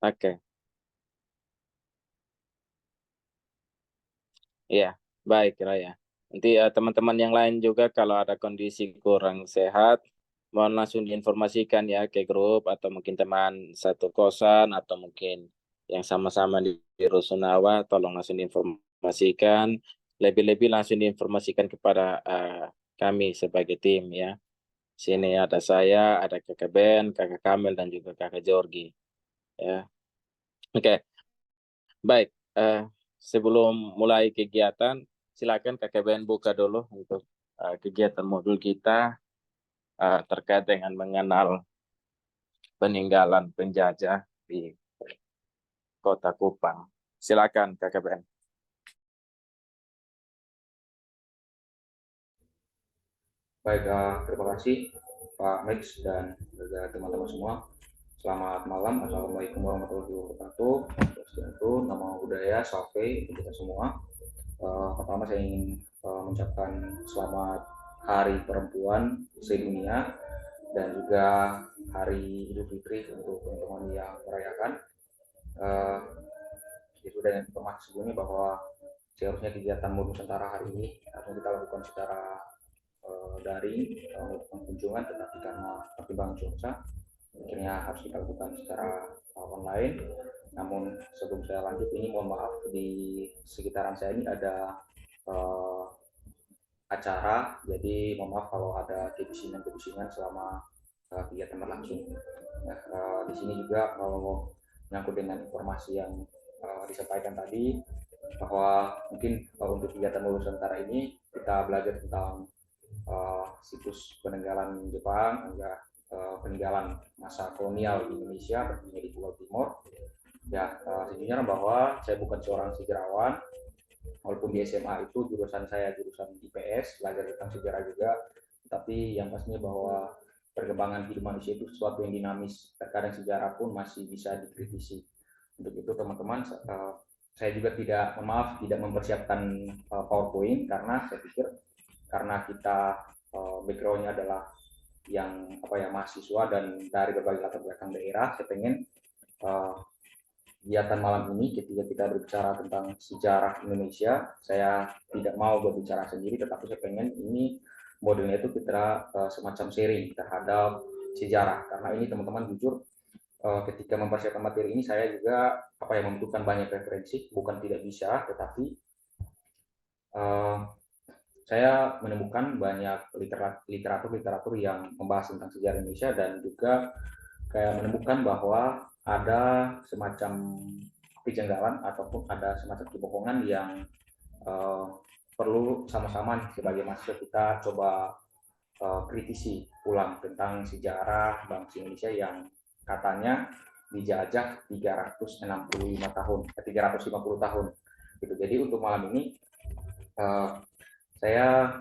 Oke. Iya, baik Raya. Nanti teman-teman yang lain juga kalau ada kondisi kurang sehat, mohon langsung diinformasikan ya ke grup atau mungkin teman satu kosan atau mungkin yang sama-sama di Rusunawa, tolong langsung diinformasikan. Lebih-lebih langsung diinformasikan kepada kami sebagai tim ya. Sini ada saya, ada Kakak Ben, Kakak Kamel dan juga Kakak Jorgi ya. Oke, baik. Sebelum mulai kegiatan, silakan Kakak Ben buka dulu untuk kegiatan modul kita terkait dengan mengenal peninggalan penjajah di Kota Kupang. Silakan Kakak Ben. Baik, terima kasih Pak Max dan juga teman-teman semua. Selamat malam, Assalamualaikum warahmatullahi wabarakatuh. Wabarakatuh. Nama budaya, Safe untuk kita semua. Pertama saya ingin mengucapkan selamat Hari Perempuan Sedunia dan juga Hari Idul Fitri untuk teman-teman yang merayakan. Uh, itu dengan informasi sebelumnya bahwa seharusnya kegiatan modul Nusantara hari ini harus kita lakukan secara daring melakukan kunjungan, tetapi karena pertimbangan cuaca akhirnya harus kita lakukan secara online. Namun sebelum saya lanjut ini mohon maaf, di sekitaran saya ini ada uh, acara, jadi mohon maaf kalau ada kebisingan-kebisingan selama kegiatan berlangsung. Nah, di sini juga kalau menyangkut dengan informasi yang disampaikan tadi, bahwa mungkin untuk kegiatan lulus Nusantara ini kita belajar tentang situs peninggalan Jepang, hingga peninggalan masa kolonial di Indonesia, tentunya di Pulau Timur. Ya, sejujurnya bahwa saya bukan seorang sejarawan, walaupun di SMA itu jurusan saya jurusan IPS, belajar tentang sejarah juga, tapi yang pastinya bahwa perkembangan hidup manusia itu sesuatu yang dinamis, terkadang sejarah pun masih bisa dikritisi. Untuk itu teman-teman, saya juga tidak, maaf, tidak mempersiapkan PowerPoint, karena saya pikir karena kita backgroundnya adalah yang mahasiswa dan dari berbagai latar belakang daerah, saya pengen kegiatan malam ini ketika kita berbicara tentang sejarah Indonesia, saya tidak mau berbicara sendiri, tetapi saya pengen ini modelnya itu kita semacam sharing terhadap sejarah, karena ini teman-teman jujur ketika mempersiapkan materi ini saya juga membutuhkan banyak referensi, bukan tidak bisa, tetapi uh, saya menemukan banyak literatur yang membahas tentang sejarah Indonesia, dan juga kayak menemukan bahwa ada semacam kejanggalan ataupun ada semacam kebohongan yang uh, perlu sama-sama sebagai mahasiswa kita coba kritisi ulang tentang sejarah bangsa Indonesia yang katanya dijajah 365 tahun, 350 tahun gitu. Jadi untuk malam ini uh, saya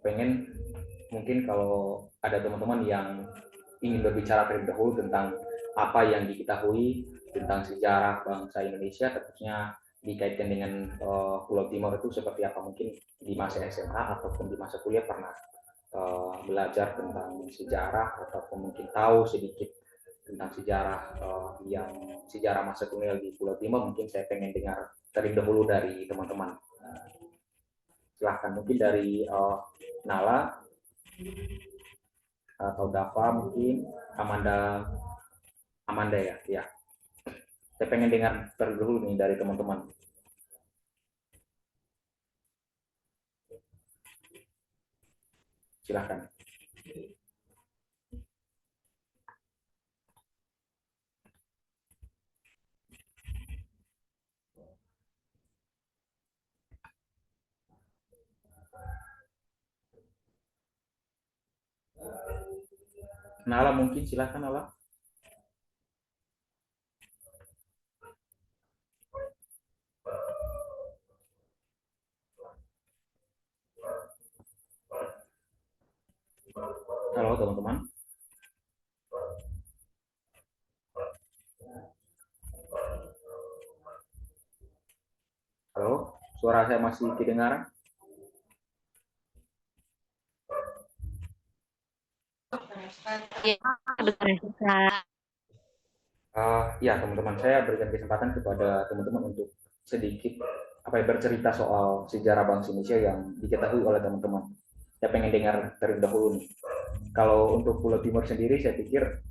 pengen, mungkin kalau ada teman-teman yang ingin berbicara terlebih dahulu tentang apa yang diketahui tentang sejarah bangsa Indonesia, tentunya dikaitkan dengan Pulau Timur itu seperti apa, mungkin di masa SMA ataupun di masa kuliah pernah belajar tentang sejarah ataupun mungkin tahu sedikit tentang sejarah yang sejarah masa kolonial di Pulau Timur. Mungkin saya pengen dengar terlebih dahulu dari teman-teman. Silahkan, mungkin dari Nala atau Dava, mungkin Amanda. Amanda ya, ya. Saya pengen dengar terlebih dahulu nih dari teman-teman. Silahkan. Nala, mungkin silahkan Nala. Halo teman-teman. Halo, suara saya masih kedengaran? Ya, Ya teman-teman, saya berikan kesempatan kepada teman-teman untuk sedikit bercerita soal sejarah bangsa Indonesia yang diketahui oleh teman-teman. Saya pengen dengar terlebih dahulu nih. Kalau untuk Pulau Timur sendiri, saya pikir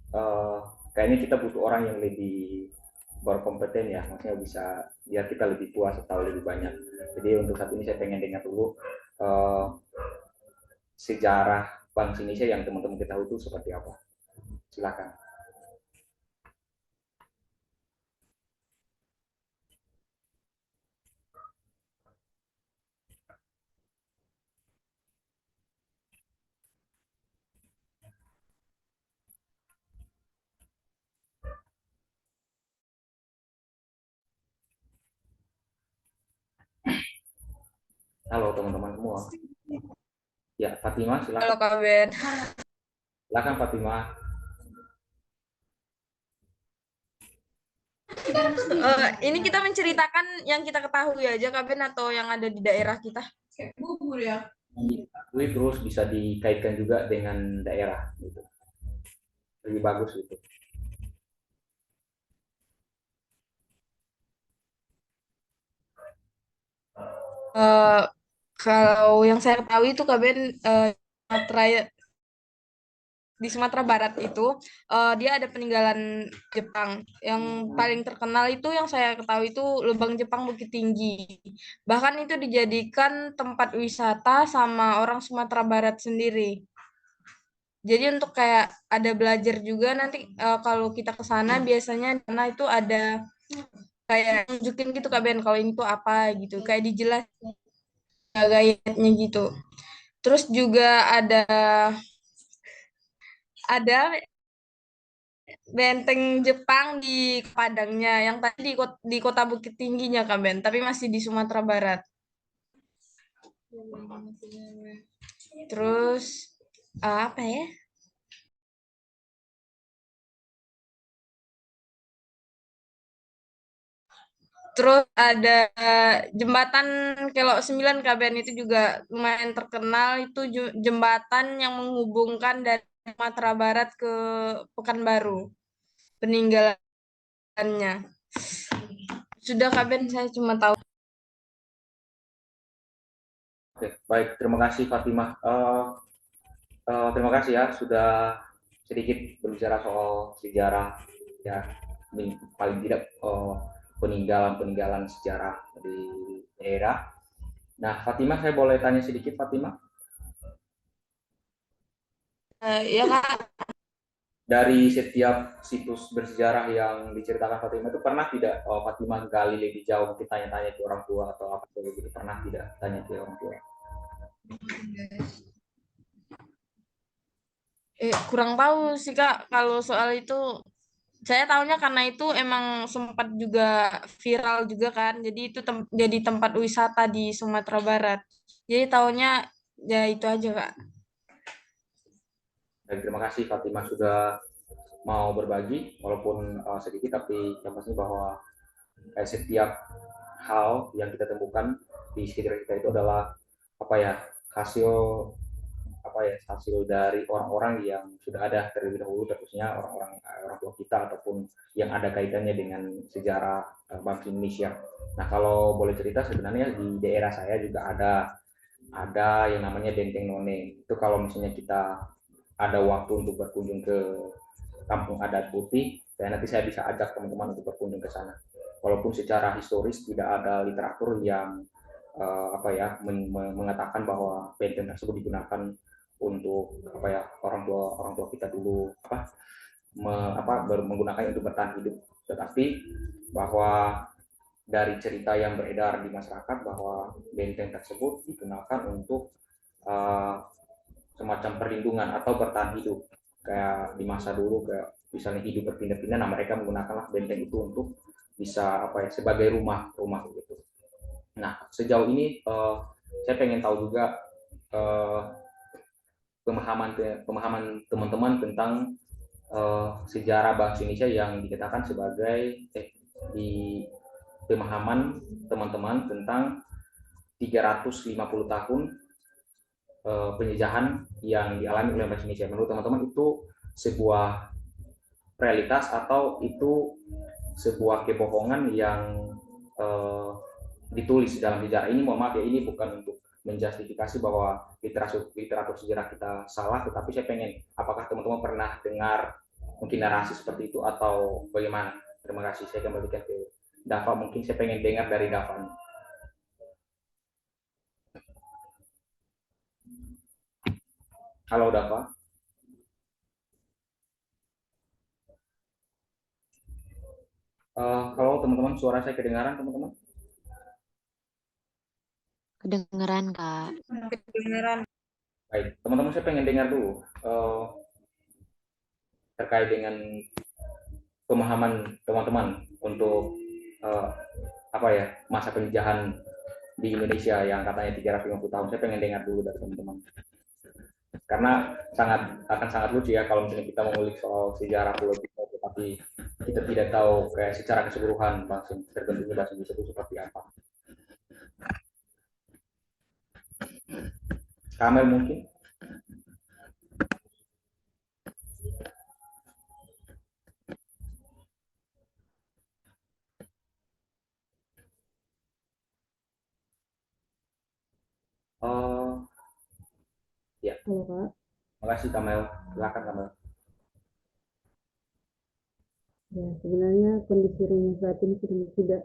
kayaknya kita butuh orang yang lebih berkompeten ya, maksudnya bisa biar kita lebih puas atau lebih banyak. Jadi untuk saat ini saya pengen dengar dulu sejarah bangsa Indonesia yang teman-teman ketahui itu seperti apa. Silakan. Halo teman-teman semua. Ya, Fatima, Halo silakan. Kak Ben. Silakan Fatima. Ini kita menceritakan yang kita ketahui aja Kak Ben atau yang ada di daerah kita? Kayak bubur ya. Terus bisa dikaitkan juga dengan daerah gitu. Lebih bagus gitu. Kalau yang saya ketahui itu Kak Ben, Sumatera, di Sumatera Barat itu dia ada peninggalan Jepang. Yang paling terkenal itu yang saya ketahui itu Lubang Jepang Bukit Tinggi. Bahkan itu dijadikan tempat wisata sama orang Sumatera Barat sendiri. Jadi untuk kayak ada belajar juga nanti kalau kita ke sana biasanya karena itu ada kayak nunjukin gitu Kak Ben kalau ini tuh apa gitu. Kayak dijelasin gayanya gitu. Terus juga ada benteng Jepang di Padangnya yang tadi di kota Bukit Tingginya Kak Ben, tapi masih di Sumatera Barat. Terus apa ya? Terus ada jembatan Kelok 9 Kak Ben, itu juga lumayan terkenal. Itu jembatan yang menghubungkan dari Sumatera Barat ke Pekanbaru. Peninggalannya. Sudah Kak Ben, saya cuma tahu. Oke, baik. Terima kasih Fatimah. Terima kasih ya sudah sedikit berbicara soal sejarah ya, paling tidak peninggalan-peninggalan sejarah di daerah. Nah, Fatimah, saya boleh tanya sedikit, Fatimah? Ya Kak, Dari setiap situs bersejarah yang diceritakan Fatimah itu pernah tidak Fatimah gali lebih jauh, mungkin tanya-tanya ke orang tua atau apa gitu, pernah tidak tanya ke orang tua? kurang tahu sih Kak kalau soal itu. Saya tahunya karena itu emang sempat juga viral juga kan. Jadi itu jadi tempat wisata di Sumatera Barat. Jadi tahunya ya itu aja Kak. Dan terima kasih Fatimah sudah mau berbagi, walaupun sedikit, tapi yang pasti bahwa setiap hal yang kita temukan di sekitar kita itu adalah apa ya, hasil hasil dari orang-orang yang sudah ada terlebih dahulu, terusnya orang tua kita ataupun yang ada kaitannya dengan sejarah bangsa Indonesia. Nah, kalau boleh cerita, sebenarnya di daerah saya juga ada yang namanya Benteng None. Itu kalau misalnya kita ada waktu untuk berkunjung ke Kampung Adat Putih, dan nanti saya bisa ajak teman-teman untuk berkunjung ke sana. Walaupun secara historis tidak ada literatur yang mengatakan bahwa benteng tersebut digunakan untuk orang tua kita dulu menggunakannya untuk bertahan hidup, tetapi bahwa dari cerita yang beredar di masyarakat bahwa benteng tersebut digunakan untuk semacam perlindungan atau bertahan hidup, kayak di masa dulu kayak misalnya hidup berpindah-pindah, nah mereka menggunakanlah benteng itu untuk bisa sebagai rumah gitu. Nah, sejauh ini saya pengen tahu juga pemahaman teman-teman tentang sejarah bangsa Indonesia yang dikatakan sebagai di pemahaman teman-teman tentang 350 tahun penjajahan yang dialami oleh bangsa Indonesia. Menurut teman-teman itu sebuah realitas atau itu sebuah kebohongan yang ditulis dalam sejarah ini. Mohon maaf ya, ini bukan untuk menjustifikasi bahwa literatur sejarah kita salah, tetapi saya pengen, apakah teman-teman pernah dengar mungkin narasi seperti itu atau bagaimana? Terima kasih. Saya kembalikan ke Dava. Mungkin saya pengen dengar dari Dava. Halo Dava. Kalau teman-teman, suara saya kedengaran teman-teman? Kedengeran, Kak. Kedengeran. Baik, teman-teman, saya pengen dengar dulu terkait dengan pemahaman teman-teman untuk apa ya, masa penjajahan di Indonesia yang katanya 350 tahun. Saya pengen dengar dulu dari teman-teman. Karena akan sangat lucu ya kalau misalnya kita mengulik soal sejarah Pulau Timur, tetapi kita tidak tahu kayak secara keseluruhan terbentuknya bahasa Indonesia itu seperti apa. Kamel mungkin? Ya. Halo Kak. Terima kasih Kamel. Silakan Kamel. Ya, sebenarnya kondisi rumah saat ini sudah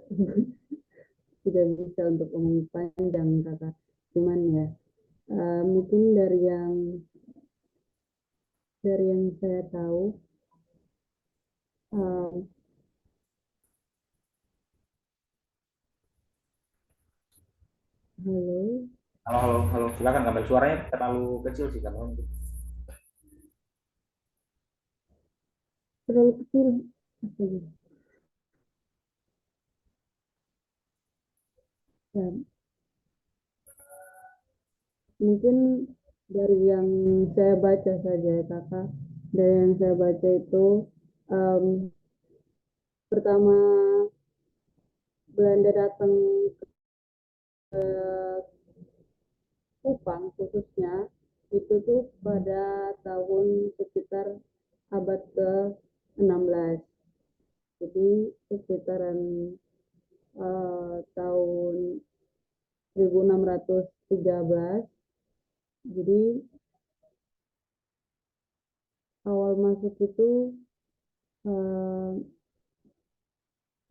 tidak bisa untuk ngomong panjang Kakak. Cuman ya, mungkin dari yang saya tahu, Halo, silakan Kamel. Suaranya terlalu kecil sih Kamel. terlalu kecil. Ya, mungkin dari yang saya baca saja ya Kakak. Dari yang saya baca itu, pertama Belanda datang ke Kupang khususnya itu tuh pada tahun sekitar abad ke-16. Jadi sekitaran tahun 1613. Jadi awal masuk itu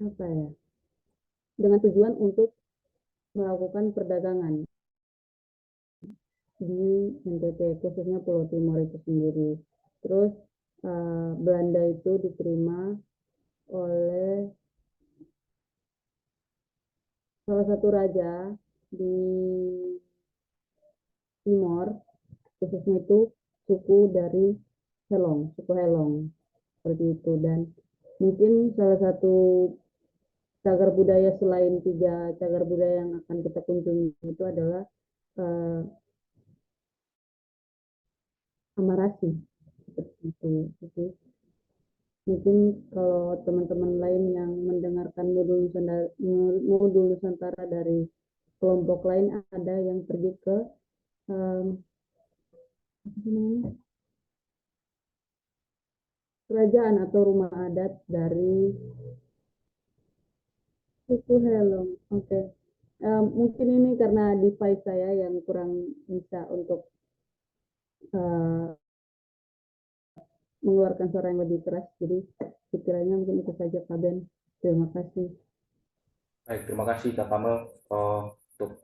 apa ya? Dengan tujuan untuk melakukan perdagangan di NTT, khususnya Pulau Timur itu sendiri. Terus Belanda itu diterima oleh salah satu raja di Timor, khususnya itu suku dari Helong, suku Helong, seperti itu. Dan mungkin salah satu cagar budaya selain 3 cagar budaya yang akan kita kunjungi itu adalah Amarasi, seperti itu. Jadi, mungkin kalau teman-teman lain yang mendengarkan modul Nusantara dari kelompok lain, ada yang pergi ke kerajaan atau rumah adat dari suku Helong. Oke. Mungkin ini karena device saya yang kurang bisa untuk mengeluarkan suara yang lebih keras, jadi sekiranya mungkin itu saja Kak Ben. Terima kasih. Baik, terima kasih Kak Kamel untuk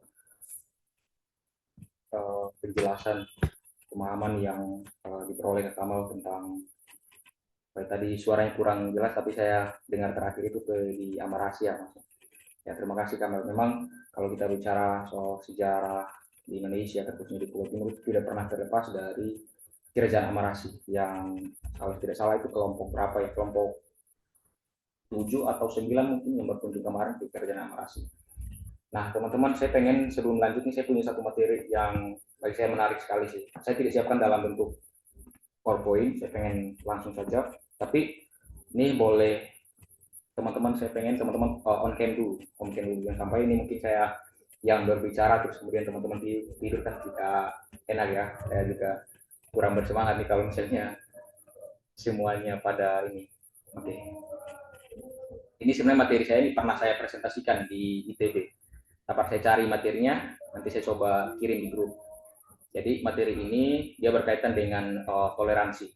penjelasan pemahaman yang diperoleh Kak Kamel tentang tadi. Suaranya kurang jelas, tapi saya dengar terakhir itu di Amarasi ya Mas. Ya, terima kasih Kamel. Memang kalau kita bicara soal sejarah di Indonesia, khususnya di Pulau Timur, itu tidak pernah terlepas dari Kerajaan Amarasi yang kalau tidak salah itu kelompok berapa ya, kelompok 7 atau 9 mungkin yang berkunjung kemarin di Kerajaan Amarasi. Nah teman-teman, saya pengen sebelum lanjut nih, saya punya satu materi yang bagi saya menarik sekali sih. Saya tidak siapkan dalam bentuk PowerPoint, saya pengen langsung saja, tapi ini boleh teman-teman, saya pengen teman-teman on cam dulu, yang sampai ini mungkin saya yang berbicara terus kemudian teman-teman tidur kan tidak enak ya. Saya juga kurang bersemangat nih kalau misalnya semuanya pada ini Oke. Ini sebenarnya materi saya ini pernah saya presentasikan di ITB. Dapat saya cari materinya, nanti saya coba kirim di grup. Jadi materi ini dia berkaitan dengan toleransi.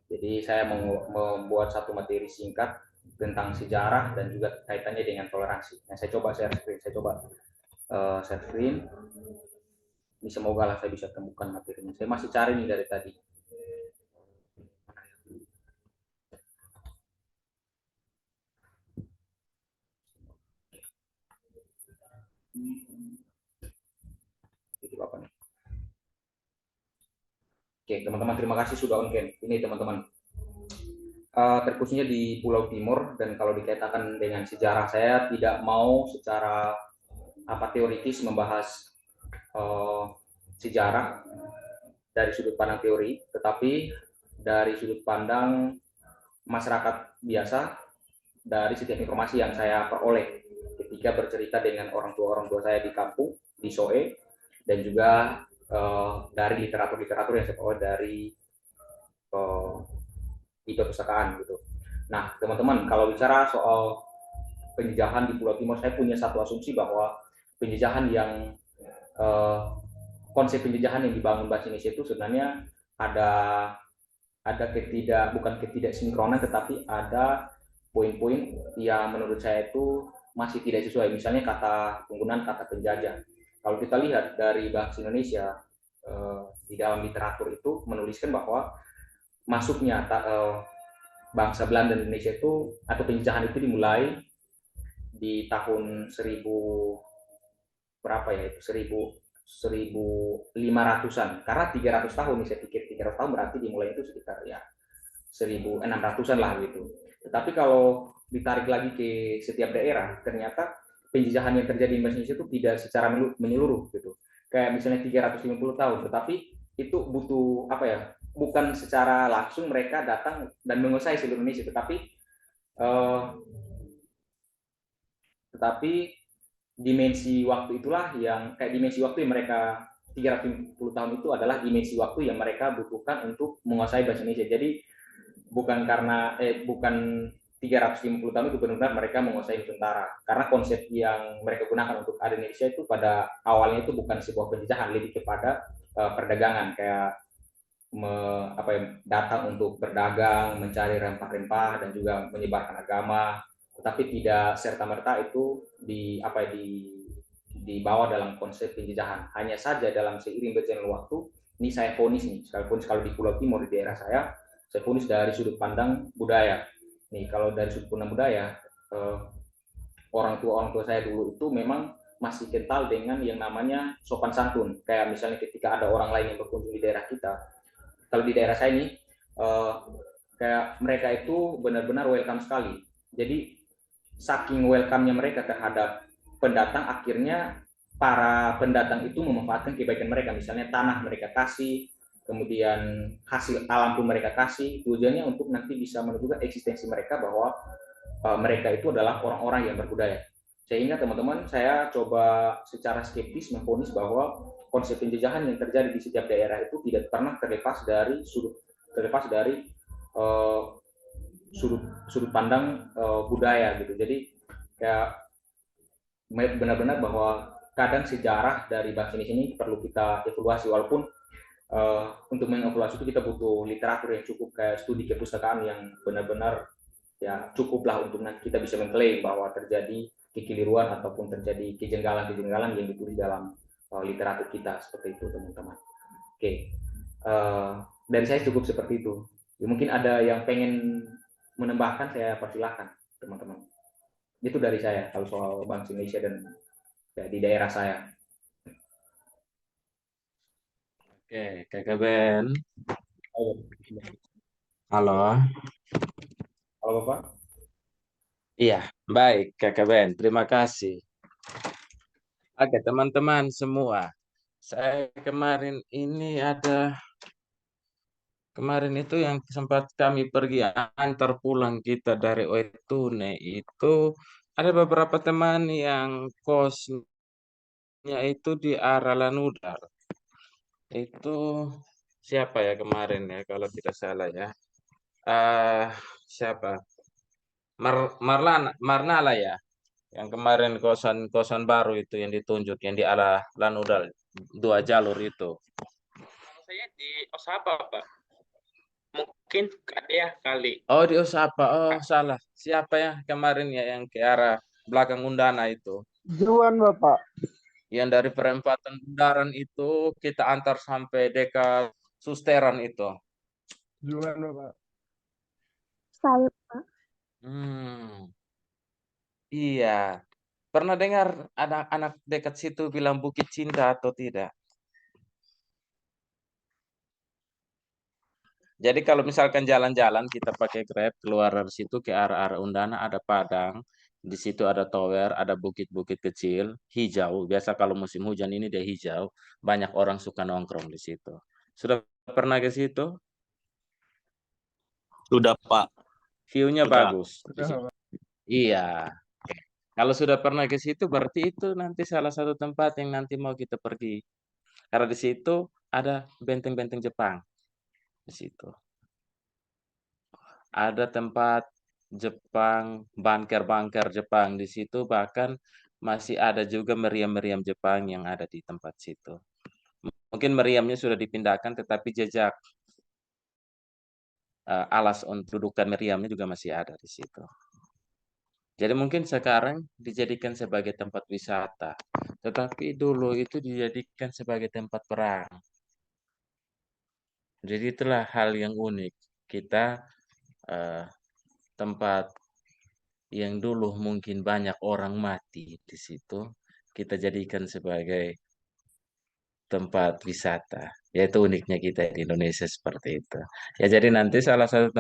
Jadi saya membuat satu materi singkat tentang sejarah dan juga kaitannya dengan toleransi. Nah, saya coba share screen. Saya coba share screen. Ini semoga lah saya bisa temukan materinya. Saya masih cari nih dari tadi. Itu apa nih? Oke, teman-teman, terima kasih sudah on cam. Ini teman-teman, terkhususnya di Pulau Timur, dan kalau dikaitkan dengan sejarah, saya tidak mau secara teoritis membahas sejarah dari sudut pandang teori, tetapi dari sudut pandang masyarakat biasa, dari setiap informasi yang saya peroleh ketika bercerita dengan orang tua saya di kampung, di Soe, dan juga dari literatur-literatur yang saya peroleh dari di perpustakaan gitu. Nah, teman-teman, kalau bicara soal penjajahan di Pulau Timur, saya punya satu asumsi bahwa penjajahan yang konsep penjajahan yang dibangun bahasa Indonesia itu sebenarnya ada bukan ketidaksinkronan, tetapi ada poin-poin yang menurut saya itu masih tidak sesuai. Misalnya penggunaan kata penjajah. Kalau kita lihat dari bahasa Indonesia di dalam literatur itu menuliskan bahwa masuknya bangsa Belanda dan Indonesia itu atau penjajahan itu dimulai di tahun 1500-an, karena 300 tahun nih, saya pikir 300 tahun berarti dimulai itu sekitar ya 1600-an lah gitu. Tetapi kalau ditarik lagi ke setiap daerah, ternyata penjajahan yang terjadi di Indonesia itu tidak secara menyeluruh gitu. Kayak misalnya 350 tahun, tetapi itu butuh bukan secara langsung mereka datang dan menguasai seluruh Indonesia, tetapi dimensi waktu itulah dimensi waktu yang mereka 350 tahun itu adalah dimensi waktu yang mereka butuhkan untuk menguasai bahasa Indonesia. Jadi bukan 350 tahun itu benar-benar mereka menguasai Nusantara, karena konsep yang mereka gunakan untuk ada Indonesia itu pada awalnya itu bukan sebuah penjajahan, lebih kepada perdagangan, kayak datang untuk berdagang, mencari rempah-rempah dan juga menyebarkan agama, tetapi tidak serta-merta itu dibawa dalam konsep penjajahan. Hanya saja dalam seiring berjalannya waktu, ini saya vonis nih, sekalipun kalau di Pulau Timur di daerah saya vonis dari sudut pandang budaya. Nih, kalau dari sudut pandang budaya, orang tua saya dulu itu memang masih kental dengan yang namanya sopan santun. Kayak misalnya ketika ada orang lain yang berkunjung di daerah kita, kalau di daerah saya ini kayak mereka itu benar-benar welcome sekali. Jadi saking welcome-nya mereka terhadap pendatang, akhirnya para pendatang itu memanfaatkan kebaikan mereka. Misalnya tanah mereka kasih, kemudian hasil alam pun mereka kasih, tujuannya untuk nanti bisa menunjukkan eksistensi mereka bahwa mereka itu adalah orang-orang yang berbudaya. Sehingga teman-teman, saya coba secara skeptis memvonis bahwa konsep penjajahan yang terjadi di setiap daerah itu tidak pernah terlepas dari sudut pandang budaya gitu. Jadi kayak benar-benar bahwa kadang sejarah dari bangsa ini perlu kita evaluasi, walaupun untuk mengevaluasi itu kita butuh literatur yang cukup, kayak studi kepustakaan yang benar-benar ya cukuplah untuk kita bisa mengklaim bahwa terjadi kekeliruan ataupun terjadi kejanggalan-kejanggalan yang ditulis dalam literatur kita, seperti itu teman-teman. Oke, dari saya cukup seperti itu. Ya, mungkin ada yang pengen menambahkan, saya persilahkan teman-teman. Itu dari saya kalau soal bangsa Indonesia dan ya, di daerah saya. Oke, Kakak Ben. Halo. Halo Bapak. Iya, baik Kakak Ben. Terima kasih. Oke, teman-teman semua. Saya kemarin itu yang sempat kami pergi antar pulang kita dari Oetune itu ada beberapa teman yang kosnya itu di arah Lanudar. Itu siapa ya kemarin ya kalau tidak salah ya. siapa? Marnala ya, yang kemarin kosan baru itu yang ditunjuk yang di arah Lanudal 2 jalur itu. Saya di Osaka, Pak. Mungkin dia kali. Oh, di Osapa. Oh, salah. Siapa ya kemarin ya yang ke arah belakang Undana itu? Juan Bapak. Yang dari perempatan Bundaran itu kita antar sampai dekat Susteran itu. Juan Bapak. Saya, Pak. Iya. Pernah dengar ada anak dekat situ bilang Bukit Cinta atau tidak? Jadi kalau misalkan jalan-jalan kita pakai Grab keluar dari situ ke arah-arah Undana ada Padang, di situ ada tower, ada bukit-bukit kecil, hijau. Biasa kalau musim hujan ini dia hijau, banyak orang suka nongkrong di situ. Sudah pernah ke situ? Sudah, Pak. View-nya Sudah. bagus. Di situ. Iya. Kalau sudah pernah ke situ berarti itu nanti salah satu tempat yang nanti mau kita pergi. Karena di situ ada benteng-benteng Jepang. Di situ. Ada tempat Jepang, bunker-bunker Jepang di situ, bahkan masih ada juga meriam-meriam Jepang yang ada di tempat situ. Mungkin meriamnya sudah dipindahkan, tetapi jejak alas untuk dudukan meriamnya juga masih ada di situ. Jadi mungkin sekarang dijadikan sebagai tempat wisata, tetapi dulu itu dijadikan sebagai tempat perang. Jadi itulah hal yang unik. Kita tempat yang dulu mungkin banyak orang mati di situ, kita jadikan sebagai tempat wisata. Yaitu uniknya kita di Indonesia seperti itu. Ya jadi nanti salah satu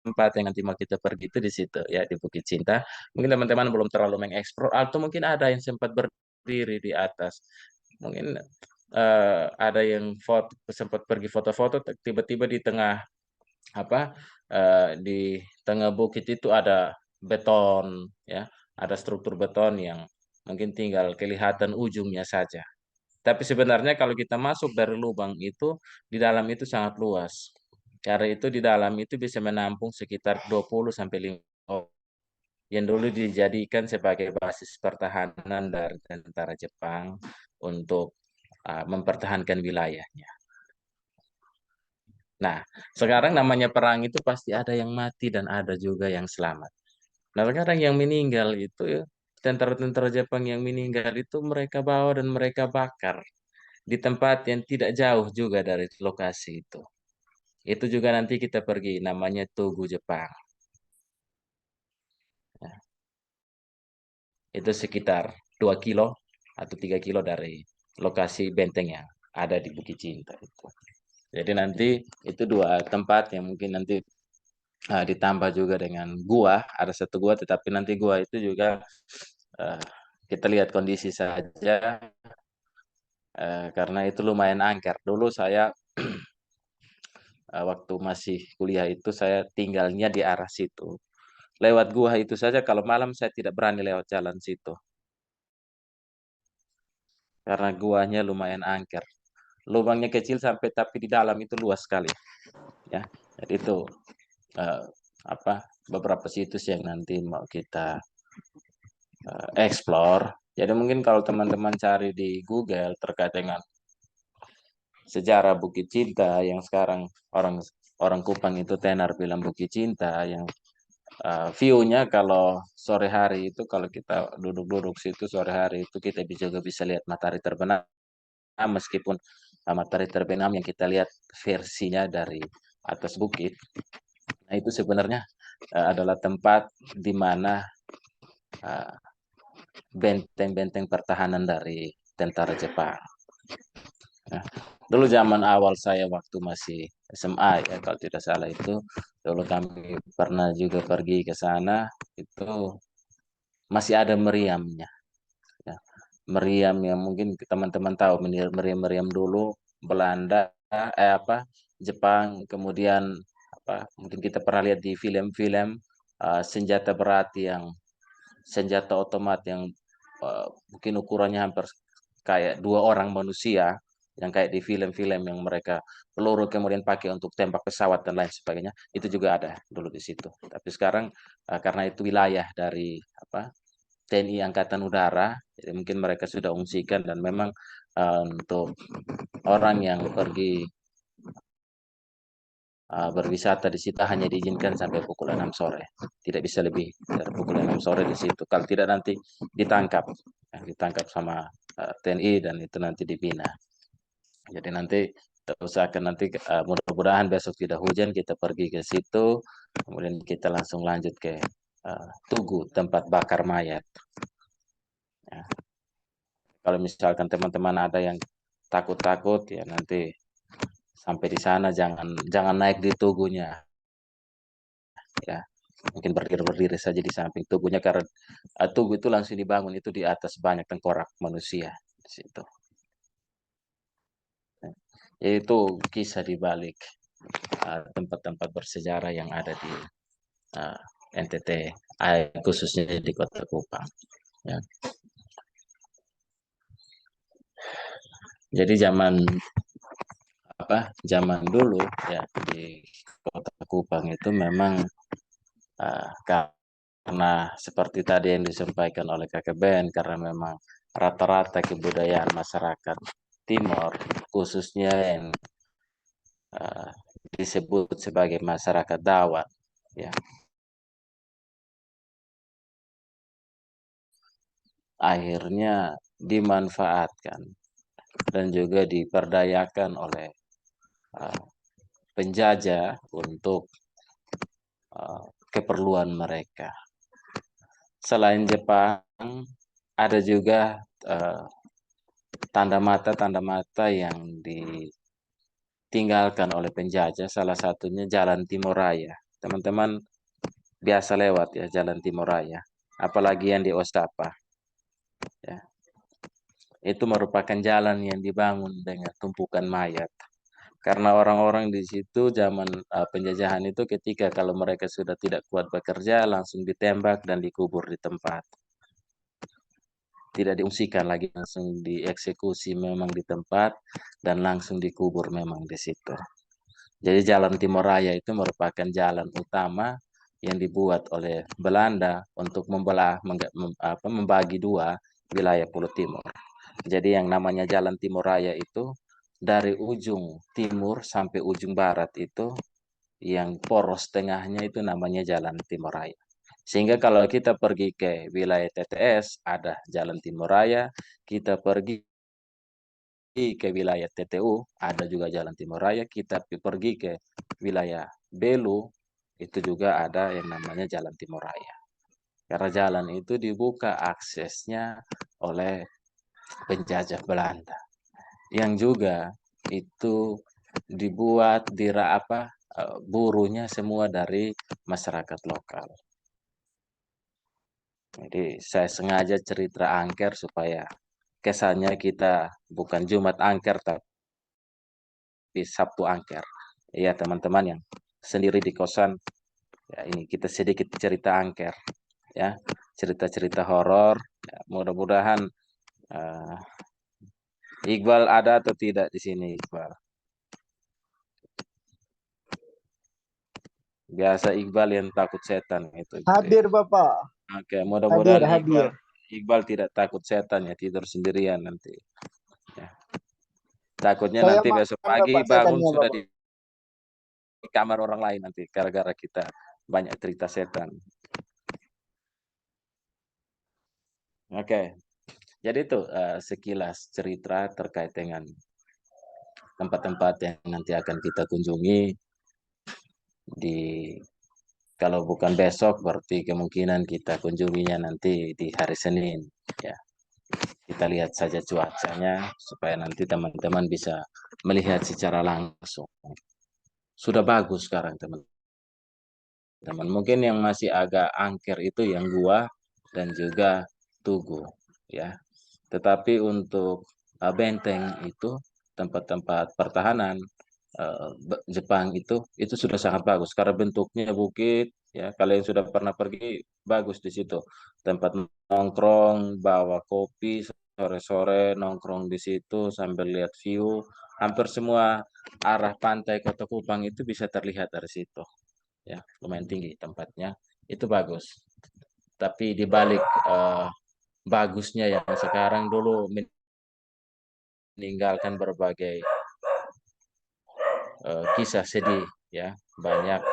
tempat yang nanti mau kita pergi itu di situ ya di Bukit Cinta. Mungkin teman-teman belum terlalu mengeksplor atau mungkin ada yang sempat berdiri di atas. Mungkin ada yang sempat pergi foto-foto tiba-tiba di tengah di tengah bukit itu ada beton ya, ada struktur beton yang mungkin tinggal kelihatan ujungnya saja. Tapi sebenarnya kalau kita masuk dari lubang itu di dalam itu sangat luas. Karena itu di dalam itu bisa menampung sekitar 20 sampai 5 orang yang dulu dijadikan sebagai basis pertahanan dari tentara Jepang untuk mempertahankan wilayahnya. Nah, sekarang namanya perang itu pasti ada yang mati dan ada juga yang selamat. Nah, sekarang yang meninggal itu ya, tentara-tentara Jepang yang meninggal itu mereka bawa dan mereka bakar di tempat yang tidak jauh juga dari lokasi itu. Itu juga nanti kita pergi, namanya Tugu Jepang. Ya. Itu sekitar 2 kilo atau 3 kilo dari lokasi benteng yang ada di Bukit Cinta itu. Jadi nanti itu 2 tempat yang mungkin nanti ditambah juga dengan gua, ada 1 gua, tetapi nanti gua itu juga kita lihat kondisi saja karena itu lumayan angker. Dulu saya waktu masih kuliah itu saya tinggalnya di arah situ. Lewat gua itu saja kalau malam saya tidak berani lewat jalan situ. Karena guanya lumayan angker. Lubangnya kecil sampai tapi di dalam itu luas sekali. Ya. Jadi itu beberapa situs yang nanti mau kita explore. Jadi mungkin kalau teman-teman cari di Google terkait dengan sejarah Bukit Cinta yang sekarang orang Kupang itu tenar bilang Bukit Cinta, yang view-nya kalau sore hari itu kalau kita duduk-duduk situ sore hari itu kita juga bisa lihat matahari terbenam, meskipun matahari terbenam yang kita lihat versinya dari atas bukit. Nah itu sebenarnya adalah tempat di mana benteng-benteng pertahanan dari tentara Jepang. Nah, dulu zaman awal saya waktu masih SMA ya kalau tidak salah itu, dulu kami pernah juga pergi ke sana, itu masih ada meriamnya. Ya. Meriam yang mungkin teman-teman tahu, meriam-meriam dulu Belanda, Jepang, kemudian mungkin kita pernah lihat di film-film senjata berat senjata otomat yang mungkin ukurannya hampir kayak 2 orang manusia yang kayak di film-film yang mereka peluru kemudian pakai untuk tembak pesawat dan lain sebagainya, itu juga ada dulu di situ. Tapi sekarang karena itu wilayah dari TNI Angkatan Udara, jadi mungkin mereka sudah ungsikan, dan memang untuk orang yang pergi berwisata di situ hanya diizinkan sampai pukul 6 sore. Tidak bisa lebih dari pukul 6 sore di situ. Kalau tidak nanti ditangkap sama TNI dan itu nanti dibina. Jadi nanti kita usahakan nanti mudah-mudahan besok tidak hujan, kita pergi ke situ, kemudian kita langsung lanjut ke Tugu, tempat bakar mayat. Ya. Kalau misalkan teman-teman ada yang takut-takut, ya nanti sampai di sana jangan naik di Tugunya, ya mungkin berdiri saja di samping Tugunya, karena Tugu itu langsung dibangun itu di atas banyak tengkorak manusia di situ. Yaitu kisah di balik tempat-tempat bersejarah yang ada di NTT, khususnya di Kota Kupang. Ya. Jadi zaman dulu ya di Kota Kupang itu memang karena seperti tadi yang disampaikan oleh Kakak Ben, karena memang rata-rata kebudayaan masyarakat Timor, khususnya yang disebut sebagai masyarakat Dawat, ya, akhirnya dimanfaatkan dan juga diperdayakan oleh penjajah untuk keperluan mereka. Selain Jepang, ada juga tanda mata yang ditinggalkan oleh penjajah. Salah satunya Jalan Timor Raya. Teman-teman biasa lewat ya Jalan Timor Raya, apalagi yang di Ostapa. Ya. Itu merupakan jalan yang dibangun dengan tumpukan mayat. Karena orang-orang di situ zaman penjajahan itu, ketika kalau mereka sudah tidak kuat bekerja, langsung ditembak dan dikubur di tempat. Tidak diungsikan lagi, langsung dieksekusi memang di tempat dan langsung dikubur memang di situ. Jadi Jalan Timor Raya itu merupakan jalan utama yang dibuat oleh Belanda untuk membagi dua wilayah Pulau Timor. Jadi yang namanya Jalan Timor Raya itu dari ujung timur sampai ujung barat itu, yang poros tengahnya itu namanya Jalan Timor Raya. Sehingga kalau kita pergi ke wilayah TTS, ada Jalan Timor Raya, kita pergi ke wilayah TTU, ada juga Jalan Timor Raya, kita pergi ke wilayah Belu, itu juga ada yang namanya Jalan Timor Raya. Karena jalan itu dibuka aksesnya oleh penjajah Belanda, yang juga itu dibuat buruhnya semua dari masyarakat lokal. Jadi saya sengaja cerita angker supaya kesannya kita bukan Jumat angker tapi Sabtu angker. Ya teman-teman yang sendiri di kosan, ya ini kita sedikit cerita angker, ya cerita-cerita horor. Ya, mudah-mudahan Iqbal ada atau tidak di sini, Iqbal? Biasa Iqbal yang takut setan itu. Hadir Bapak. Oke, mudah-mudahan Hadir. Iqbal tidak takut setan ya, tidur sendirian nanti. Ya. Takutnya Saya nanti besok makan, pagi Bapak, bangun setannya, sudah Bapak. di kamar orang lain nanti, gara-gara kita banyak cerita setan. Oke, jadi itu sekilas cerita terkait dengan tempat-tempat yang nanti akan kita kunjungi kalau bukan besok, berarti kemungkinan kita kunjunginya nanti di hari Senin. Ya, kita lihat saja cuacanya supaya nanti teman-teman bisa melihat secara langsung. Sudah bagus sekarang teman-teman. Mungkin yang masih agak angker itu yang Gua dan juga Tugu, ya. Tetapi untuk benteng itu, tempat-tempat pertahanan Jepang itu sudah sangat bagus karena bentuknya bukit, ya. Kalau yang sudah pernah pergi, bagus di situ, tempat nongkrong, bawa kopi sore-sore nongkrong di situ sambil lihat view. Hampir semua arah pantai Kota Kupang itu bisa terlihat dari situ. Ya, lumayan tinggi tempatnya. Itu bagus. Tapi di balik bagusnya yang sekarang dulu meninggalkan berbagai kisah sedih ya. Banyak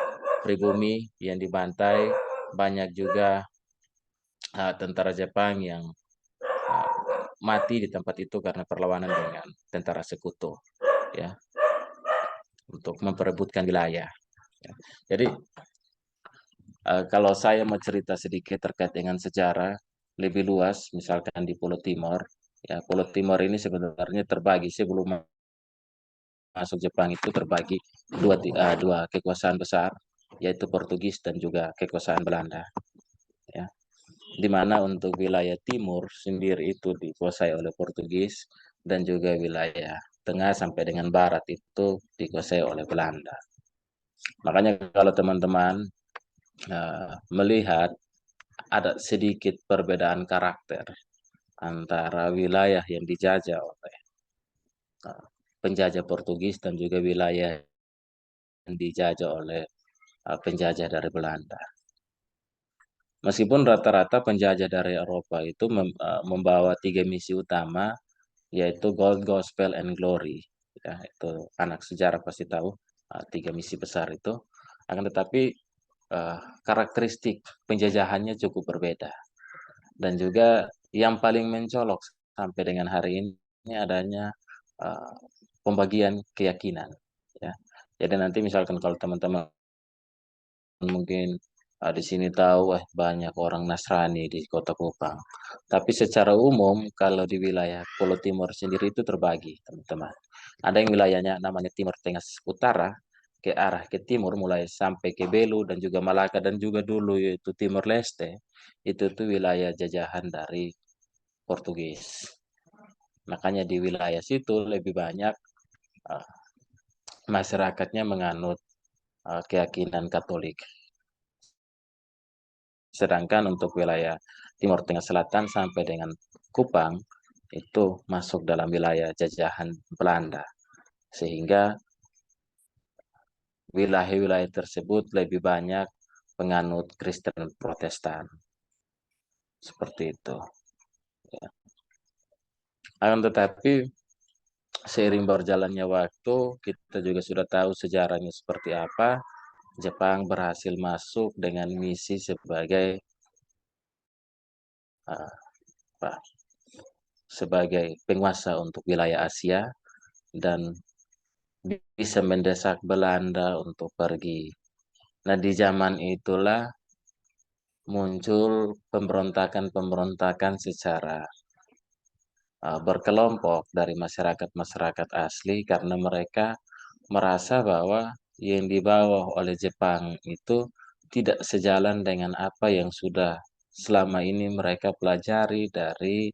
pribumi yang dibantai, banyak juga tentara Jepang yang mati di tempat itu karena perlawanan dengan tentara sekutu ya untuk memperebutkan wilayah. Ya. Jadi kalau saya mau cerita sedikit terkait dengan sejarah lebih luas, misalkan di Pulau Timor, ya Pulau Timor ini sebenarnya terbagi sebelum masuk Jepang itu terbagi dua kekuasaan besar, yaitu Portugis dan juga kekuasaan Belanda. Ya. Di mana untuk wilayah timur sendiri itu dikuasai oleh Portugis dan juga wilayah tengah sampai dengan barat itu dikuasai oleh Belanda. Makanya kalau teman-teman melihat ada sedikit perbedaan karakter antara wilayah yang dijajah oleh penjajah Portugis dan juga wilayah yang dijajah oleh penjajah dari Belanda. Meskipun rata-rata penjajah dari Eropa itu membawa 3 misi utama, yaitu Gold, Gospel, and Glory. Ya, itu anak sejarah pasti tahu 3 misi besar itu. Akan tetapi karakteristik penjajahannya cukup berbeda. Dan juga yang paling mencolok sampai dengan hari ini adanya pembagian keyakinan. Ya. Jadi nanti misalkan kalau teman-teman mungkin di sini tahu banyak orang Nasrani di Kota Kupang. Tapi secara umum kalau di wilayah Pulau Timur sendiri itu terbagi, teman-teman. Ada yang wilayahnya namanya Timur Tengah Utara, ke arah ke timur mulai sampai ke Belu dan juga Malaka dan juga dulu yaitu Timur Leste. Itu tuh wilayah jajahan dari Portugis. Makanya di wilayah situ lebih banyak masyarakatnya menganut keyakinan Katolik. Sedangkan untuk wilayah Timur Tengah Selatan sampai dengan Kupang itu masuk dalam wilayah jajahan Belanda. Sehingga wilayah-wilayah tersebut lebih banyak penganut Kristen Protestan. Seperti itu. Ya. Akan tetapi seiring berjalannya waktu, kita juga sudah tahu sejarahnya seperti apa. Jepang berhasil masuk dengan misi sebagai sebagai penguasa untuk wilayah Asia dan bisa mendesak Belanda untuk pergi. Nah, di zaman itulah muncul pemberontakan-pemberontakan secara berkelompok dari masyarakat-masyarakat asli karena mereka merasa bahwa yang dibawa oleh Jepang itu tidak sejalan dengan apa yang sudah selama ini mereka pelajari dari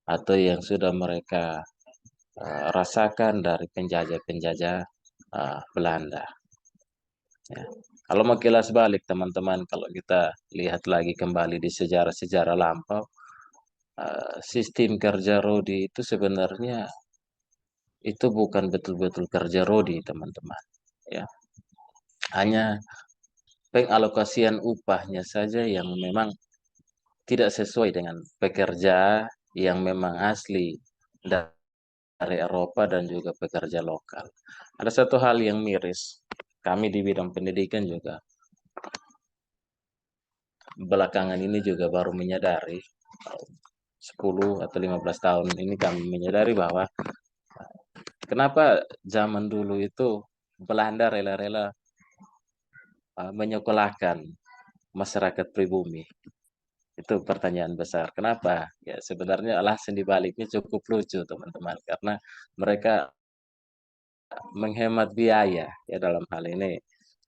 atau yang sudah mereka rasakan dari penjajah-penjajah Belanda. Ya. Kalau mau kilas balik teman-teman, kalau kita lihat lagi kembali di sejarah-sejarah lampau, sistem kerja Rodi itu sebenarnya itu bukan betul-betul kerja Rodi teman-teman. Ya. Hanya pengalokasian upahnya saja yang memang tidak sesuai dengan pekerja yang memang asli dari Eropa dan juga pekerja lokal. Ada satu hal yang miris. Kami di bidang pendidikan juga belakangan ini juga baru menyadari 10 atau 15 tahun ini kami menyadari bahwa kenapa zaman dulu itu Belanda rela-rela menyekolahkan masyarakat pribumi. Itu pertanyaan besar. Kenapa? Ya sebenarnya alasan dibaliknya cukup lucu teman-teman karena mereka menghemat biaya ya dalam hal ini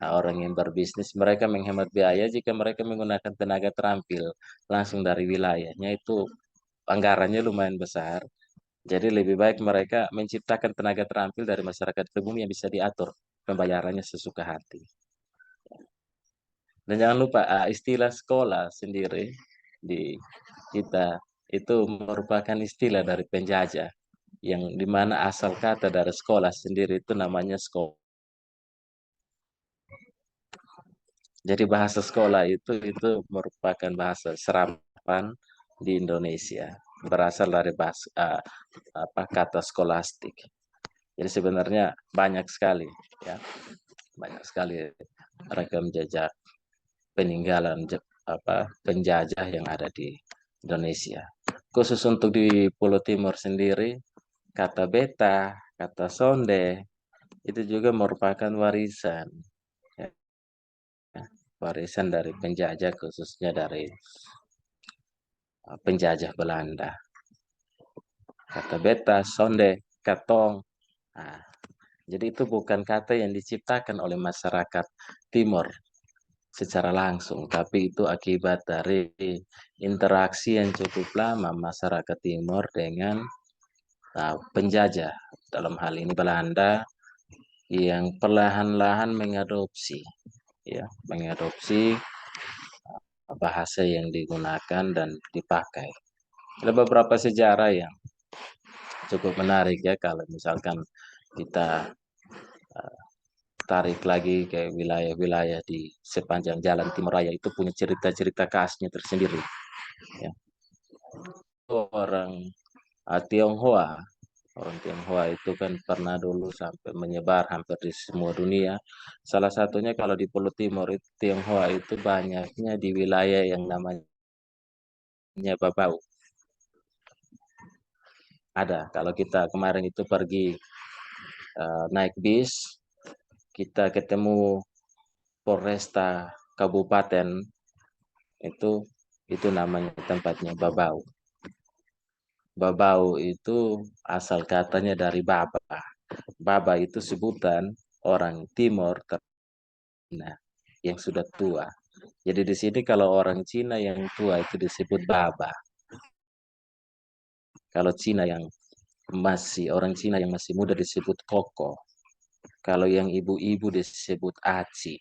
orang yang berbisnis mereka menghemat biaya jika mereka menggunakan tenaga terampil langsung dari wilayahnya itu anggarannya lumayan besar. Jadi lebih baik mereka menciptakan tenaga terampil dari masyarakat pribumi yang bisa diatur pembayarannya sesuka hati. Dan jangan lupa istilah sekolah sendiri di kita itu merupakan istilah dari penjajah yang dimana asal kata dari sekolah sendiri itu namanya sekolah. Jadi bahasa sekolah itu merupakan bahasa serapan di Indonesia, berasal dari bahasa kata skolastik. Jadi sebenarnya banyak sekali ya, banyak sekali rekam jejak peninggalan penjajah yang ada di Indonesia. Khusus untuk di Pulau Timur sendiri, kata beta, kata sonde itu juga merupakan warisan, ya, warisan dari penjajah, khususnya dari penjajah Belanda. Kata beta, sonde, katong. Nah, jadi itu bukan kata yang diciptakan oleh masyarakat Timur secara langsung, tapi itu akibat dari interaksi yang cukup lama masyarakat Timur dengan penjajah, dalam hal ini Belanda, yang perlahan-lahan mengadopsi bahasa yang digunakan dan dipakai. Ada beberapa sejarah yang cukup menarik ya, kalau misalkan kita tarik lagi ke wilayah-wilayah di sepanjang Jalan Timur Raya, itu punya cerita-cerita khasnya tersendiri. Ya. Orang Tionghoa itu kan pernah dulu sampai menyebar hampir di semua dunia. Salah satunya kalau di Pulau Timur itu Tionghoa itu banyaknya di wilayah yang namanya Babau. Ada, kalau kita kemarin itu pergi naik bis, kita ketemu Polresta Kabupaten, itu namanya tempatnya Babau. Babau itu asal katanya dari baba. Baba itu sebutan orang Timur yang sudah tua. Jadi di sini kalau orang Cina yang tua itu disebut baba. Kalau orang Cina yang masih muda disebut koko. Kalau yang ibu-ibu disebut aci.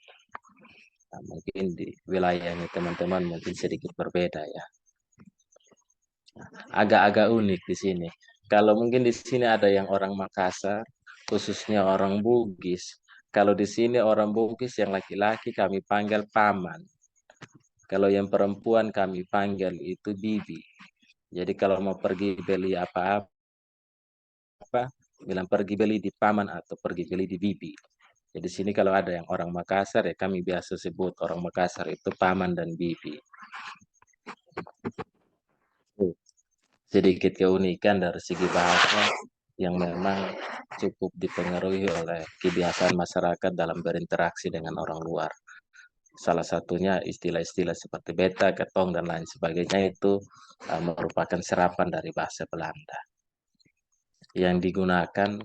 Nah, mungkin di wilayahnya teman-teman mungkin sedikit berbeda ya. Agak-agak unik di sini. Kalau mungkin di sini ada yang orang Makassar, khususnya orang Bugis. Kalau di sini orang Bugis yang laki-laki kami panggil paman. Kalau yang perempuan kami panggil itu bibi. Jadi kalau mau pergi beli apa-apa, bilang pergi beli di paman atau pergi beli di bibi. Jadi di sini kalau ada yang orang Makassar ya kami biasa sebut orang Makassar itu paman dan bibi. Sedikit keunikan dari segi bahasa yang memang cukup dipengaruhi oleh kebiasaan masyarakat dalam berinteraksi dengan orang luar. Salah satunya istilah-istilah seperti beta, ketong, dan lain sebagainya itu merupakan serapan dari bahasa Belanda yang digunakan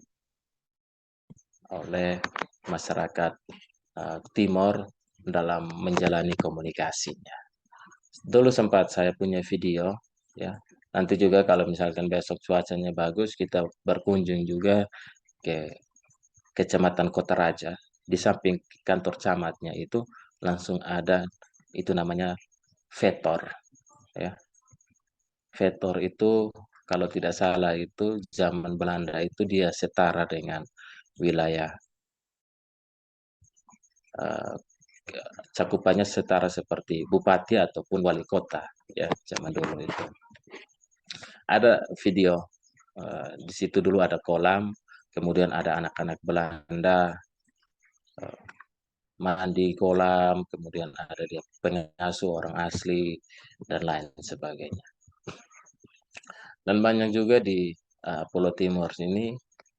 oleh masyarakat Timor dalam menjalani komunikasinya. Dulu sempat saya punya video ya. Nanti juga kalau misalkan besok cuacanya bagus, kita berkunjung juga ke Kecamatan Kota Raja. Di samping kantor camatnya itu langsung ada itu namanya Vetor ya. Vetor itu kalau tidak salah itu zaman Belanda itu dia setara dengan wilayah cakupannya setara seperti bupati ataupun wali kota ya zaman dulu itu. Ada video di situ dulu ada kolam, kemudian ada anak-anak Belanda mandi kolam, kemudian ada dia pengasuh orang asli dan lain sebagainya. Dan banyak juga di Pulau Timur sini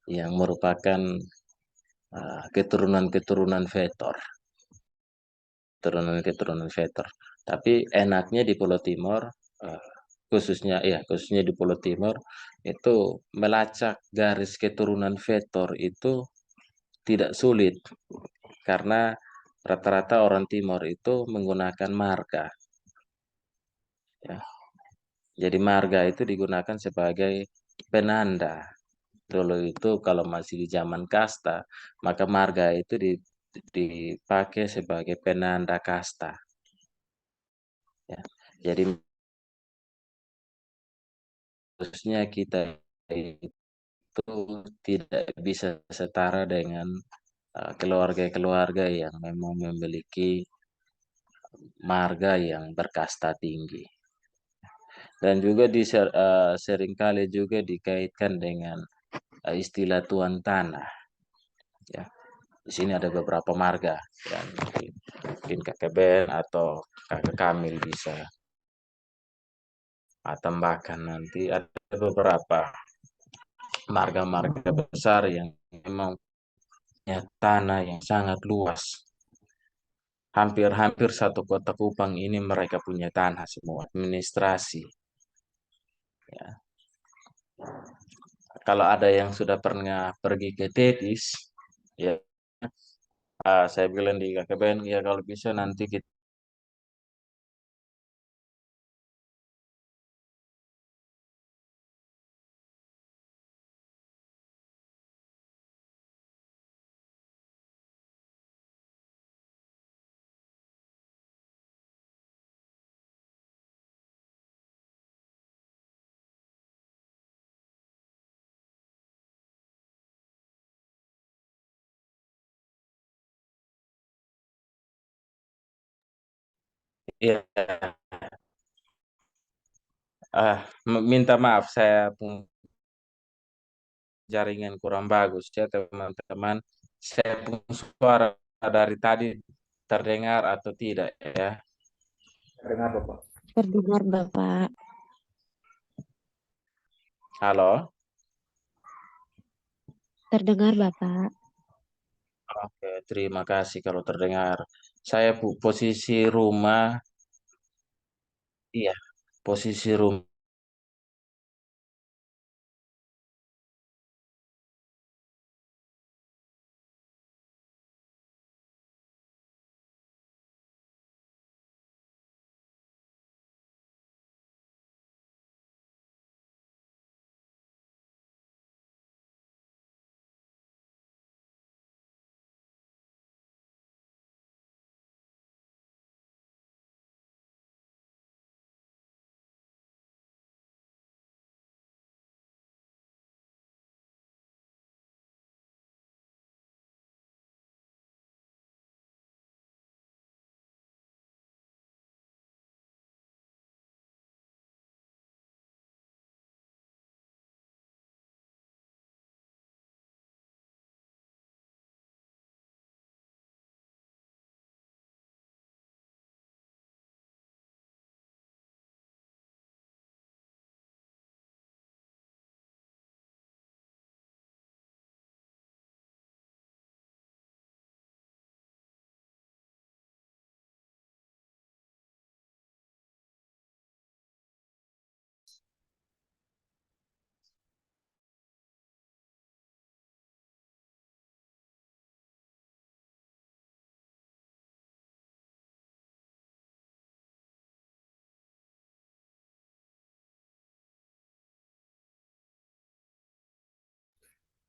yang merupakan keturunan-keturunan Vetor. Keturunan Vetor. Tapi enaknya di Pulau Timur, khususnya di Pulau Timur, itu melacak garis keturunan Vetor itu tidak sulit. Karena rata-rata orang Timur itu menggunakan marga. Ya. Jadi marga itu digunakan sebagai penanda. Dulu itu kalau masih di zaman kasta, maka marga itu dipakai sebagai penanda kasta. Ya. Jadi harusnya kita itu tidak bisa setara dengan keluarga-keluarga yang memang memiliki marga yang berkasta tinggi. Dan juga seringkali juga dikaitkan dengan istilah tuan tanah. Ya, di sini ada beberapa marga dan mungkin kakek Ben atau kakek Kamil bisa tambahkan nanti ada beberapa marga-marga besar yang memang punya tanah yang sangat luas. Hampir-hampir satu kota Kupang ini mereka punya tanah semua, administrasi. Ya. Kalau ada yang sudah pernah pergi ke Tetis, ya saya bilang di KKBN, ya kalau bisa nanti kita ya minta maaf saya punya jaringan kurang bagus ya teman-teman. Saya punya suara dari tadi terdengar atau tidak ya? Terdengar Bapak. Terdengar Bapak. Halo? Terdengar Bapak. Oke, terima kasih kalau terdengar. Saya posisi rumah, iya, posisi rumah.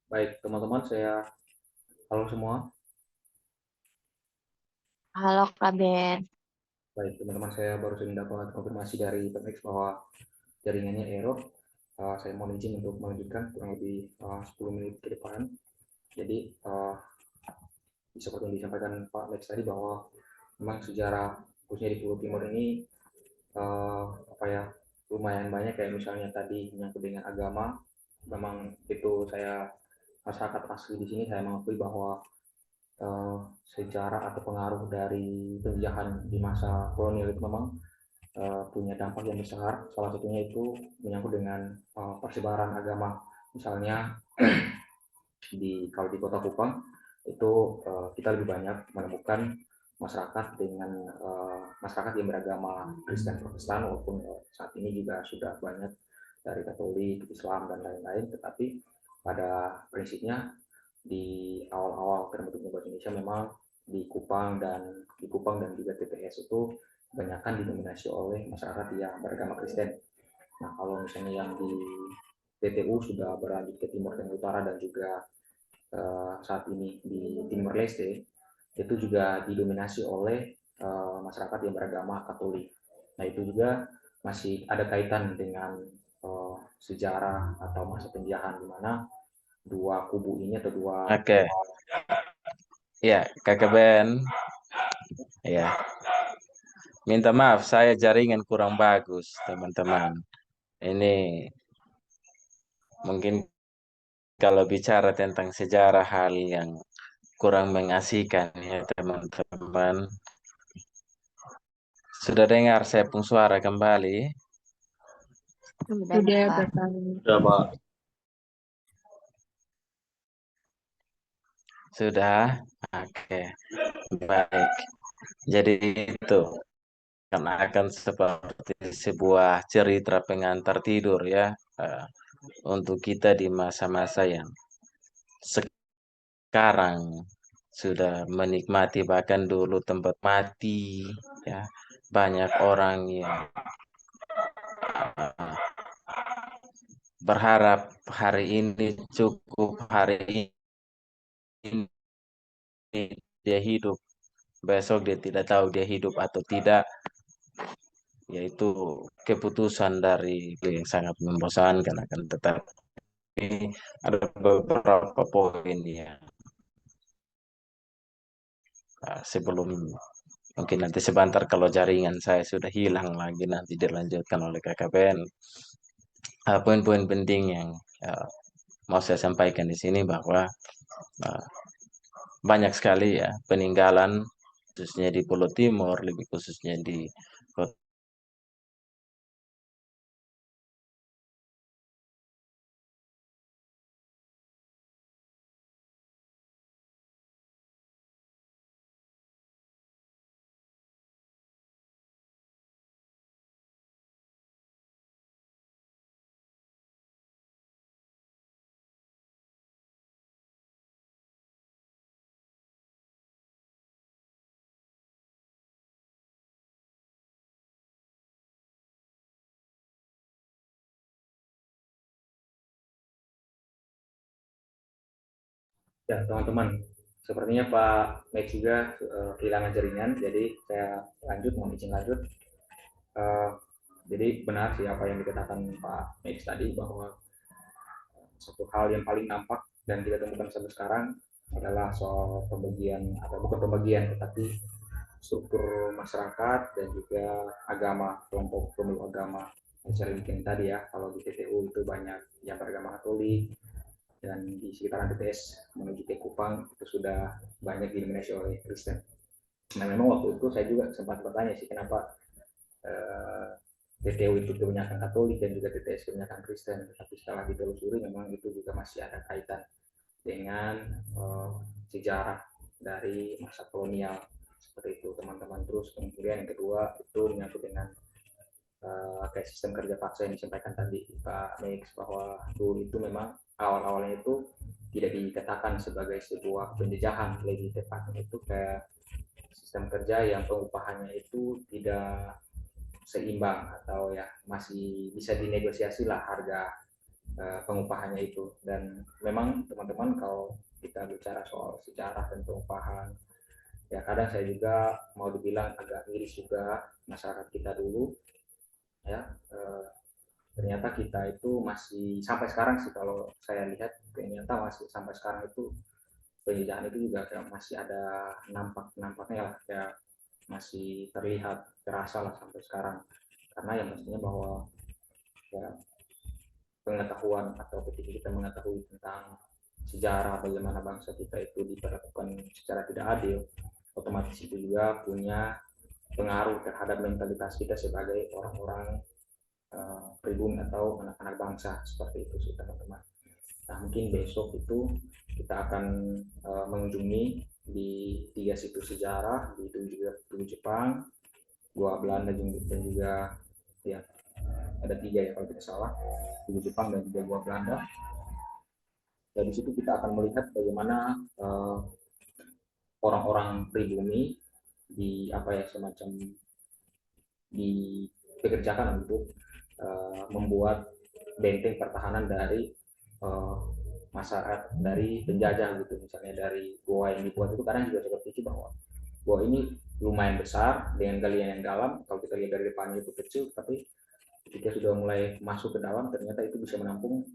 Baik, teman-teman, halo semua. Halo Kak Ben. Baik, teman-teman, saya baru saja mendapat konfirmasi dari PMX bahwa jaringannya error. Saya mohon izin untuk melanjutkan kurang lebih 10 menit ke depan. Jadi, seperti yang disampaikan Pak Max tadi bahwa memang sejarah khususnya di Pulau Timur ini lumayan banyak, kayak misalnya tadi menyangkut dengan agama. Memang itu masyarakat asli di sini saya mengakui bahwa sejarah atau pengaruh dari penjajahan di masa kolonial itu memang punya dampak yang besar. Salah satunya itu menyangkut dengan persebaran agama. Misalnya kalau di Kota Kupang itu kita lebih banyak menemukan masyarakat yang beragama Kristen Protestan, walaupun saat ini juga sudah banyak dari Katolik, Islam dan lain-lain. Tetapi pada prinsipnya di awal-awal terbentuknya bahasa Indonesia memang di Kupang dan juga TPS itu kebanyakan didominasi oleh masyarakat yang beragama Kristen. Nah, kalau misalnya yang di TTU sudah berlanjut ke timur dan utara dan juga saat ini di Timor Leste, itu juga didominasi oleh masyarakat yang beragama Katolik. Nah, itu juga masih ada kaitan dengan sejarah atau masa penjajahan, di mana dua kubu ini atau dua Oke. Ya, Kakak Ben. Ya. Minta maaf, saya jaringan kurang bagus, teman-teman. Ini mungkin kalau bicara tentang sejarah hal yang kurang mengasihkan ya, teman-teman. Sudah dengar saya pun suara kembali? Sudah, Bapak. Sudah, Pak. Sudah? Oke. Baik. Jadi itu karena akan seperti sebuah cerita pengantar tidur ya, untuk kita di masa-masa yang sekarang sudah menikmati, bahkan dulu tempat mati ya, banyak orang yang berharap hari ini cukup, hari ini dia hidup, besok dia tidak tahu dia hidup atau tidak, yaitu keputusan dari yang sangat membosankan. Akan tetapi ada beberapa poin yang sebelum mungkin nanti sebentar kalau jaringan saya sudah hilang lagi nanti dilanjutkan oleh KKPN. Poin-poin penting yang mau saya sampaikan di sini bahwa banyak sekali ya peninggalan, khususnya di Pulau Timur, lebih khususnya di Kota Ya, teman-teman, sepertinya Pak Max juga kehilangan jaringan, jadi saya mohon izin lanjut. Jadi benar sih apa yang dikatakan Pak Max tadi, bahwa satu hal yang paling nampak dan kita temukan sampai sekarang adalah soal pembagian, atau bukan pembagian, tetapi struktur masyarakat dan juga agama, kelompok pemeluk agama. Saya mungkin tadi ya, kalau di TTU itu banyak yang beragama Katolik, dan di sekitaran TTS menuju ke Kupang itu sudah banyak didominasi oleh Kristen. Nah, memang waktu itu saya juga sempat bertanya sih, kenapa TTU itu kebanyakan Katolik dan juga TTS kebanyakan Kristen. Tapi setelah ditelusuri memang itu juga masih ada kaitan dengan sejarah dari masa kolonial seperti itu, teman-teman. Terus kemudian yang kedua itu menyangkut dengan kayak sistem kerja paksa yang disampaikan tadi Pak Max, bahwa dulu itu memang awal-awalnya itu tidak dikatakan sebagai sebuah penjajahan, lebih tepatnya itu kayak sistem kerja yang pengupahannya itu tidak seimbang, atau ya masih bisa dinegosiasi lah harga pengupahannya itu. Dan memang teman-teman, kalau kita bicara soal sejarah dan pengupahan, ya kadang saya juga mau dibilang agak miris juga masyarakat kita dulu ya. Ternyata kita itu masih sampai sekarang sih, kalau saya lihat ternyata masih sampai sekarang itu penjajahan itu juga masih ada nampaknya lah, ya masih terlihat terasa lah sampai sekarang. Karena yang mestinya bahwa ya pengetahuan atau ketika kita mengetahui tentang sejarah bagaimana bangsa kita itu diperlakukan secara tidak adil, otomatis itu juga punya pengaruh terhadap mentalitas kita sebagai orang-orang pribumi atau anak-anak bangsa, seperti itu sih teman-teman. Nah, mungkin besok itu kita akan mengunjungi di 3 situs sejarah, di Tugu Jepang, Gua Belanda, dan juga ya ada 3 ya kalau tidak salah, Tugu Jepang dan juga Gua Belanda. Dan di situ kita akan melihat bagaimana orang-orang pribumi di apa ya, semacam dipekerjakan untuk membuat benteng pertahanan dari masyarakat, dari penjajah gitu. Misalnya dari goa yang dibuat itu kadang juga seperti itu, bahwa goa ini lumayan besar dengan galian yang dalam. Kalau kita lihat dari depannya itu kecil, tapi ketika sudah mulai masuk ke dalam ternyata itu bisa menampung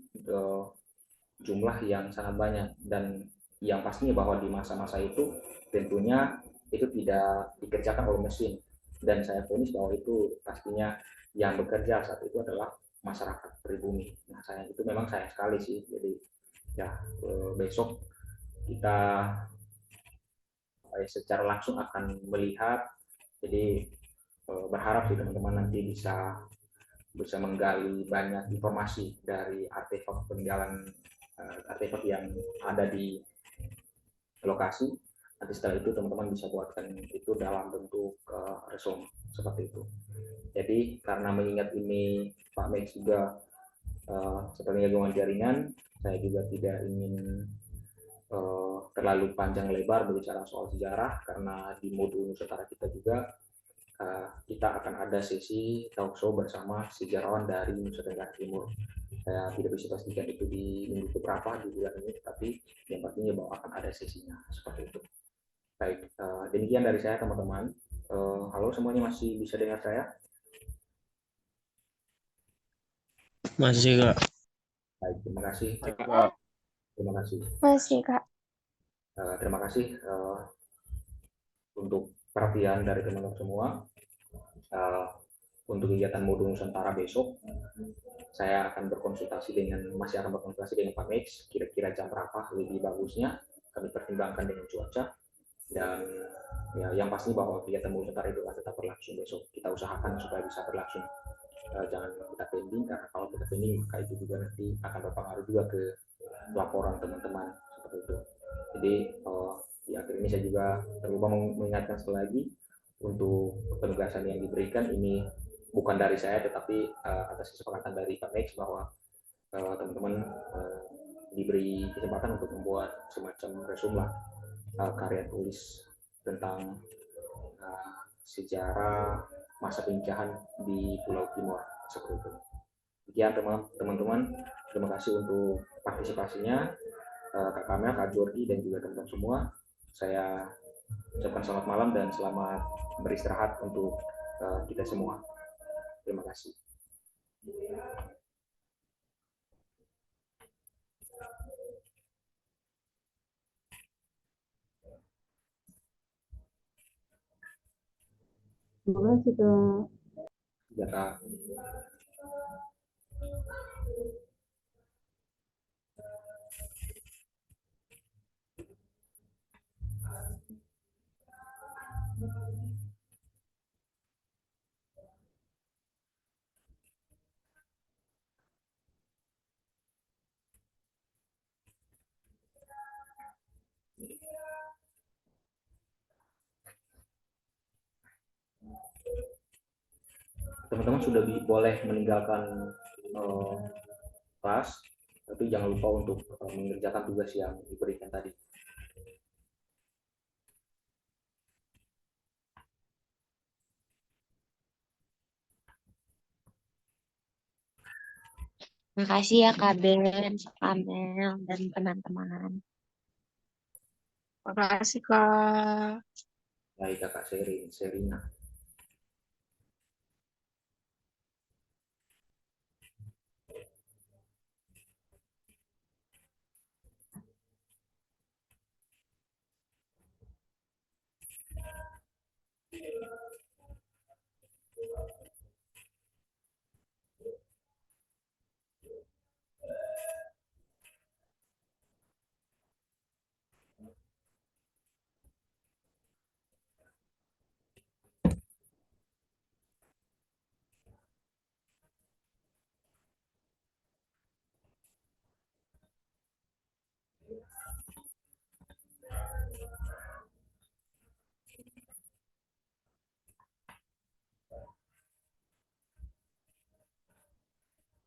jumlah yang sangat banyak, dan yang pastinya bahwa di masa-masa itu tentunya itu tidak dikerjakan oleh mesin, dan saya ponis bahwa itu pastinya yang bekerja saat itu adalah masyarakat pribumi. Nah, sayang itu memang sayang sekali sih. Jadi ya besok kita secara langsung akan melihat. Jadi berharap sih teman-teman nanti bisa menggali banyak informasi dari artefak peninggalan artefak yang ada di lokasi. Nanti setelah itu teman-teman bisa buatkan itu dalam bentuk resume seperti itu. Jadi karena mengingat ini Pak Max juga sepertinya gabungan jaringan, saya juga tidak ingin terlalu panjang lebar berbicara soal sejarah, karena di modul Nusantara kita juga kita akan ada sesi talk show bersama sejarawan dari Nusa Tenggara Timur. Saya tidak bisa pastikan itu di minggu keberapa di bulan ini, tapi yang pastinya bahwa akan ada sesinya seperti itu. Baik, demikian dari saya teman-teman. Halo semuanya, masih bisa dengar saya? Masih, Kak. Baik, terima kasih. Terima kasih. Masih, Kak. Terima kasih untuk perhatian dari teman-teman semua. Untuk kegiatan modul Nusantara besok, saya akan masih akan berkonsultasi dengan Pak Max, kira-kira jam berapa lebih bagusnya, kami pertimbangkan dengan cuaca, dan ya, yang pasti bahwa kegiatan modul Nusantara itu akan tetap berlangsung besok. Kita usahakan supaya bisa berlangsung. Jangan kita pending, karena kalau kita pending maka itu juga nanti akan berpengaruh juga ke laporan teman-teman seperti itu. Jadi di akhir ini saya juga terlupa mengingatkan sekali lagi, untuk penugasan yang diberikan ini bukan dari saya, tetapi atas kesepakatan dari Pak Max bahwa teman-teman diberi kesempatan untuk membuat semacam resume lah, karya tulis tentang sejarah masa penjajahan di Pulau Timor seperti itu. Sekian teman-teman, terima kasih untuk partisipasinya, Kak Kamel, Kak Jordi, dan juga teman-teman semua. Saya ucapkan selamat malam dan selamat beristirahat untuk kita semua. Terima kasih. Terima kasih, Kak. Ya, Kak. Teman-teman sudah boleh meninggalkan kelas, tapi jangan lupa untuk mengerjakan tugas yang diberikan tadi. Makasih ya Kak Ben, Kamel, dan teman-teman. Makasih, Kak. Baik, Kakak Serina.